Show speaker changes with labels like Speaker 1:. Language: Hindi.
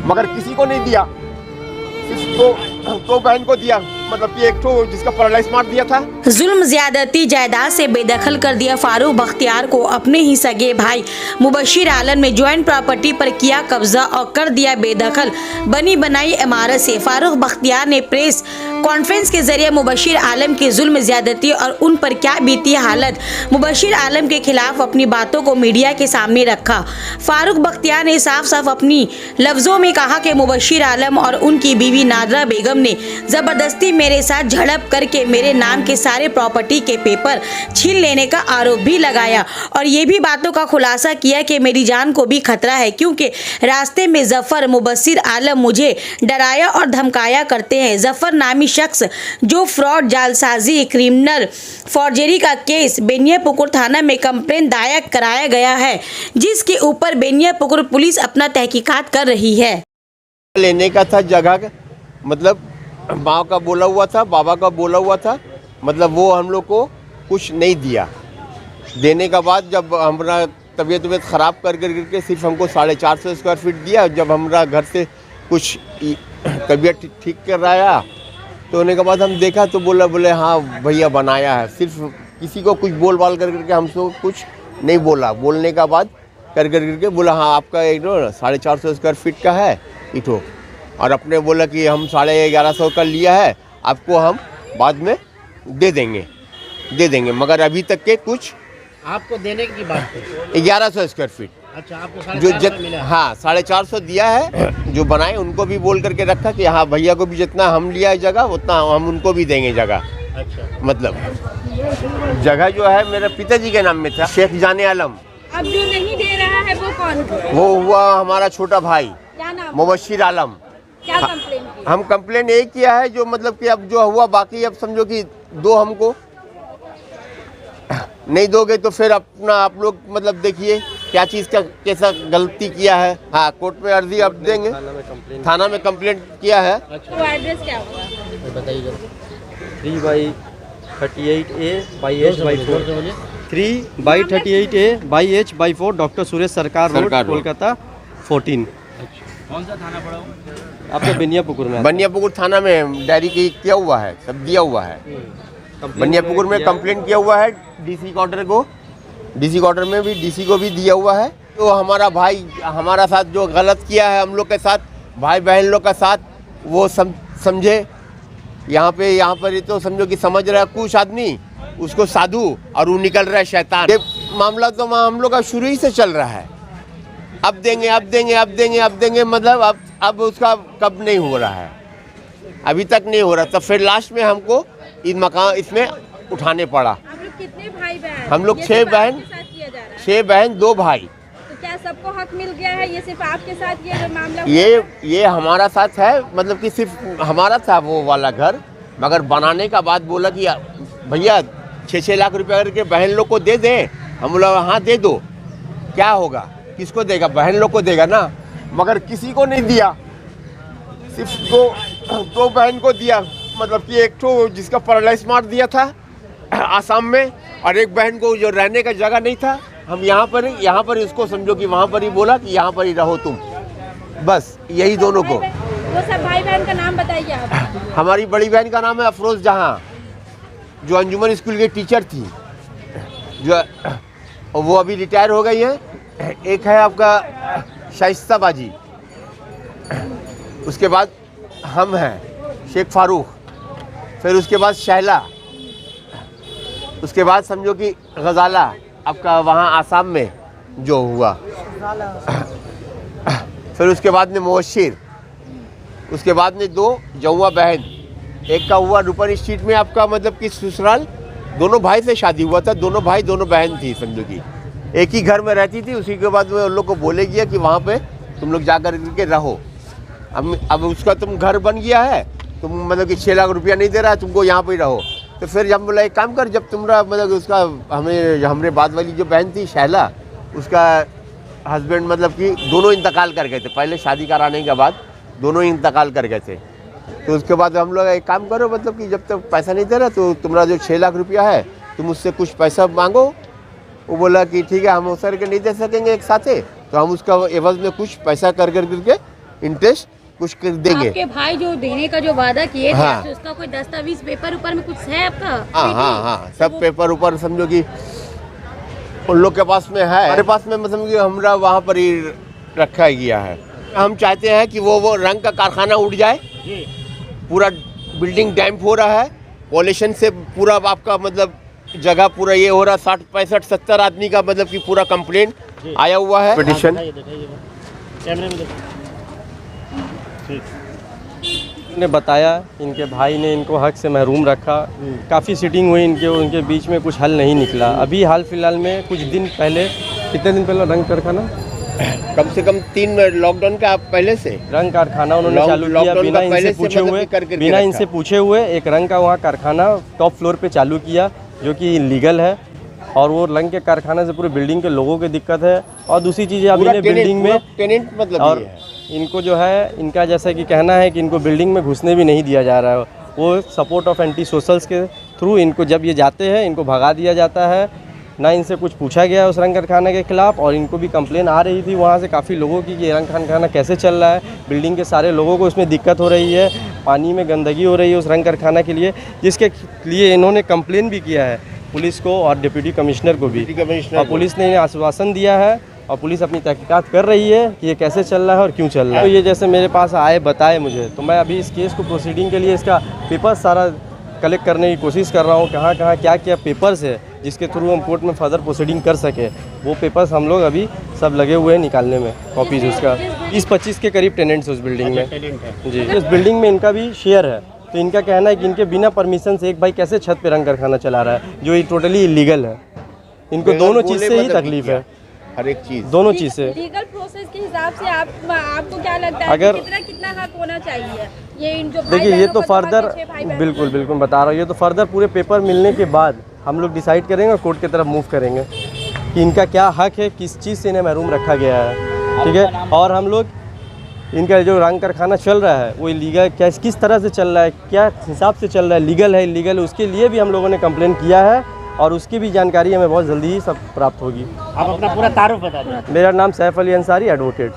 Speaker 1: मगर किसी को नहीं दिया, सिर्फ तो बहन को दिया, मतलब कि एक तो जिसका पैरालाइज मार दिया था।
Speaker 2: जुल्म ज्यादती जायदाद से बेदखल कर दिया फारूक बख्तियार को अपने ही सगे भाई मुबशिर आलम ने ज्वाइंट प्रॉपर्टी पर किया कब्जा और कर दिया बेदखल बनी बनाई इमारत से। फारूक बख्तियार ने प्रेस कॉन्फ्रेंस के जरिए मुबशिर आलम की जुल्म ज्यादती और उन पर क्या बीती हालत मुबशिर आलम के खिलाफ अपनी बातों को मीडिया के सामने रखा। फारूक बख्तियार ने साफ साफ अपनी लफ्जों में कहा कि मुबशिर आलम और उनकी बीवी नादरा बेगम ने जबरदस्ती मेरे साथ झड़प करके मेरे नाम के सारे प्रॉपर्टी के पेपर छीन लेने का आरोप भी लगाया और ये भी बातों का खुलासा किया कि मेरी जान को भी खतरा है, क्योंकि रास्ते में जफर मुबशिर आलम मुझे डराया और धमकाया करते हैं। जफर नामी शख्स जो फ्रॉड, जालसाजी, क्रिमिनल फॉर्जरी का केस बेनियापुकुर थाना में कंप्लेंट दायर कराया गया है, जिसके ऊपर बेनियापुकुर पुलिस अपना तहकीकात कर रही है।
Speaker 1: लेने का था जगह, मतलब माँ का बोला हुआ था, बाबा का बोला हुआ था, मतलब वो हम लोग को कुछ नहीं दिया। देने का बाद जब हमारा तबीयत ख़राब कर करके सिर्फ हमको 450 स्क्वायर फीट दिया। जब हमारा घर से कुछ तबीयत ठीक कर रहा है तो होने के बाद हम देखा तो बोले हाँ भैया बनाया है। सिर्फ किसी को कुछ बोल बाल कर करके हमसे कुछ नहीं बोला। बोलने का बाद कर करके बोला हाँ आपका एक 450 स्क्वायर फीट का है इठो, और अपने बोला कि हम 1150 का लिया है, आपको हम बाद में दे देंगे, मगर अभी तक के कुछ
Speaker 3: आपको देने की बात है।
Speaker 1: 1100 स्क्वायर फीट।
Speaker 3: अच्छा, आपको
Speaker 1: जो हाँ 450 दिया है, जो बनाए उनको भी बोल करके रखा कि हाँ भैया को भी जितना हम लिया है जगह उतना हम उनको भी देंगे जगह।
Speaker 3: अच्छा,
Speaker 1: मतलब जगह जो है मेरे पिताजी के नाम में था, शेख जाने आलम।
Speaker 4: अब जो नहीं दे रहा है वो कौन है?
Speaker 1: वो हुआ हमारा छोटा भाई
Speaker 4: क्या नाम?
Speaker 1: मुबशिर आलम।
Speaker 4: क्या कंप्लेन की?
Speaker 1: हम कंप्लेन यही किया है जो मतलब कि अब जो हुआ बाकी अब समझो कि दो हमको, नहीं दोगे तो फिर अपना आप लोग मतलब देखिए क्या चीज़ का कैसा गलती किया है। हाँ कोर्ट में अर्जी अब देंगे, थाना में कंप्लेंट किया है।
Speaker 4: तो एड्रेस क्या होगा?
Speaker 3: बताइए।
Speaker 5: 3/38A/H/4 3/38A/H/4 डॉक्टर सुरेश सरकार रोड, कोलकाता 14।
Speaker 3: कौन सा थाना पड़ा?
Speaker 5: आपका बेनियापुकुर में।
Speaker 1: बनियापुकुर थाना में डायरी की किया हुआ है, सब दिया हुआ है। बनियापुकुर में कंप्लेंट किया हुआ है डीसी क्वार्टर को, डीसी क्वार्टर में भी डीसी को भी दिया हुआ है। तो हमारा भाई हमारा साथ जो गलत किया है हम लोग के साथ, भाई बहन लोग का साथ, वो समझे। यहाँ पर तो समझो कि समझ रहा है कुछ आदमी उसको साधु और वो निकल रहा है शैतान। ये मामला तो हम लोग का शुरू ही से चल रहा है, अब देंगे मतलब अब उसका कब नहीं हो रहा है, अभी तक नहीं हो रहा। तब फिर लास्ट में हमको इस मकान इसमें उठाने पड़ा।
Speaker 4: आप लोग कितने भाई बहन?
Speaker 1: हम लोग
Speaker 4: ये
Speaker 1: 6
Speaker 4: सिर्फ
Speaker 1: बहन,
Speaker 4: आपके साथ किया जा रहा है?
Speaker 1: 6 बहन 2 भाई।
Speaker 4: तो क्या सबको हक मिल गया है? ये सिर्फ आपके साथ ये जो मामला
Speaker 1: ये हमारा साथ है, मतलब कि सिर्फ हमारा था वो वाला घर, मगर बनाने का बाद बोला कि भैया 6-6 लाख रुपया करके बहन लोग को दे दें। हम बोला हाँ दे दो, क्या होगा, किसको देगा, बहन लोग को देगा ना, मगर किसी को नहीं दिया। सिर्फ दो बहन को दिया, मतलब कि एक तो जिसका पैरालाइज मार दिया था आसाम में, और एक बहन को जो रहने का जगह नहीं था। हम यहाँ पर इसको समझो कि वहाँ पर ही बोला कि यहाँ पर ही रहो तुम, बस यही दोनों को।
Speaker 4: वो सब भाई बहन का नाम बताइए आप।
Speaker 1: हमारी बड़ी बहन का नाम है अफरोज जहाँ, जो अंजुमन स्कूल की टीचर थी, जो वो अभी रिटायर हो गई है। एक है आपका शाइस्ता बाजी, उसके बाद हम हैं शेख फारूक, फिर उसके बाद शहला, उसके बाद समझो कि गजाला आपका वहाँ आसाम में जो हुआ, फिर उसके बाद में मुबशिर, उसके बाद में 2 जौआ बहन। एक का हुआ रूपन स्ट्रीट में आपका मतलब कि ससुराल, दोनों भाई से शादी हुआ था, दोनों भाई दोनों बहन थी, समझो कि एक ही घर में रहती थी। उसी के बाद में उन लोग को बोले गया कि वहाँ पे तुम लोग जा कर के रहो। अब उसका तुम घर बन गया है, तुम मतलब कि 6 लाख रुपया नहीं दे रहा है, तुमको यहाँ पे ही रहो। तो फिर जब बोला एक काम कर, जब तुम्हारा मतलब उसका हमरे बाद वाली जो बहन थी शहला, उसका हस्बैंड मतलब कि दोनों इंतकाल कर गए थे, पहले शादी कराने के बाद दोनों इंतकाल कर गए थे। तो उसके बाद हम लोग एक काम करो, मतलब कि जब तक पैसा नहीं दे रहा तो तुम्हारा जो 6 लाख रुपया है तुम उससे कुछ पैसा मांगो। वो बोला कि ठीक है हम उतर के नहीं दे सकेंगे एक साथ, तो हम उसका एवज में कुछ पैसा कर करके इंटरेस्ट कुछ कर देंगे।
Speaker 2: आपके भाई जो देने का जो वादा किए थे,
Speaker 1: हाँ।
Speaker 2: आपसे उसका कोई दस्तावेज पेपर ऊपर में कुछ है आपका?
Speaker 1: हाँ हाँ हाँ, सब पेपर ऊपर समझो कि उन लोग के पास में है, हमारे पास में मतलब कि हमरा वहाँ पर ही रखा गया है। हम चाहते हैं कि वो रंग का कारखाना उठ जाए, पूरा बिल्डिंग डैम्प हो रहा है, पॉल्यूशन से पूरा आपका मतलब जगह पूरा ये हो रहा, 60 65 70 आदमी का मतलब कि पूरा कंप्लेंट आया हुआ है पिटीशन।
Speaker 3: कैमरे में देखो।
Speaker 5: ने बताया इनके भाई ने इनको हक से महरूम रखा, काफ़ी सीटिंग हुई इनके उनके बीच में, कुछ हल नहीं निकला। अभी हाल फिलहाल में कुछ दिन पहले, कितने दिन पहले रंग कारखाना,
Speaker 1: कम से कम 3 लॉकडाउन का पहले से
Speaker 5: रंग कारखाना उन्होंने चालू किया
Speaker 1: लॉकडाउन
Speaker 5: बिना
Speaker 1: का पहले
Speaker 5: इनसे
Speaker 1: से
Speaker 5: पूछे
Speaker 1: मतलब
Speaker 5: हुए,
Speaker 1: कि करके
Speaker 5: बिना
Speaker 1: रखा।
Speaker 5: इनसे पूछे हुए एक रंग का वहाँ कारखाना टॉप फ्लोर पे चालू किया, जो कि लीगल है। और वो रंग के कारखाने से पूरे बिल्डिंग के लोगों की दिक्कत है। और दूसरी चीज़ अभी ने बिल्डिंग में
Speaker 1: टेनेंट मतलब
Speaker 5: और
Speaker 1: ये है।
Speaker 5: इनको जो है, इनका जैसा कि कहना है कि इनको बिल्डिंग में घुसने भी नहीं दिया जा रहा है। वो सपोर्ट ऑफ एंटी सोशल्स के थ्रू इनको जब ये जाते हैं इनको भगा दिया जाता है। ना इनसे कुछ पूछा गया उस रंग कारखाने के खिलाफ, और इनको भी कंप्लेन आ रही थी वहाँ से काफ़ी लोगों की कि ये रंग कारखाना कैसे चल रहा है, बिल्डिंग के सारे लोगों को इसमें दिक्कत हो रही है, पानी में गंदगी हो रही है उस रंग कारखाना के लिए, जिसके लिए इन्होंने कंप्लेन भी किया है पुलिस को और डिप्टी कमिश्नर को भी। और पुलिस ने इन्हें आश्वासन दिया है और पुलिस अपनी तहकीकात कर रही है कि ये कैसे चल रहा है और क्यों चल रहा है। तो ये जैसे मेरे पास आए बताए मुझे, तो मैं अभी इस केस को प्रोसीडिंग के लिए इसका पेपर सारा कलेक्ट करने की कोशिश कर रहा हूँ, कहाँ कहाँ क्या क्या पेपर्स है जिसके थ्रू हम कोर्ट में फर्दर प्रोसीडिंग कर सके। वो पेपर्स हम लोग अभी सब लगे हुए हैं निकालने में, कॉपीज़ उसका। 20-25 के करीब टेनेंट्स उस बिल्डिंग में जी। इस बिल्डिंग में इनका भी शेयर है, तो इनका कहना है कि इनके बिना परमिशन से एक भाई कैसे छत पे रंग कारखाना चला रहा है, जो ये टोटली इलीगल है। इनको दोनों चीज़ से ही तकलीफ है,
Speaker 1: हर एक चीज़,
Speaker 5: दोनों चीज़ से।
Speaker 4: लीगल प्रोसेस के हिसाब से आपको क्या लगता है
Speaker 5: अगर-
Speaker 4: कि कितना हक होना चाहिए? ये इन जो भाई
Speaker 5: देखिए ये
Speaker 4: बहनों
Speaker 5: तो
Speaker 4: का जो हक
Speaker 5: फर्दर,
Speaker 4: है, 6 भाई बहन
Speaker 5: बिल्कुल बिल्कुल बता रहा हूँ, ये तो फर्दर पूरे पेपर मिलने के बाद हम लोग डिसाइड करेंगे और कोर्ट की तरफ मूव करेंगे कि इनका क्या हक है, किस चीज़ से इन्हें महरूम रखा गया है, ठीक है। और हम लोग इनका जो रंग कारखाना चल रहा है वो लीगल क्या, किस तरह से चल रहा है, क्या हिसाब से चल रहा है, लीगल है इलीगल है, उसके लिए भी हम लोगों ने कंप्लेन किया है और उसकी भी जानकारी हमें बहुत जल्दी ही सब प्राप्त होगी।
Speaker 3: आप अपना पूरा तारुफ बता दें।
Speaker 5: मेरा नाम सैफ अली अंसारी, एडवोकेट।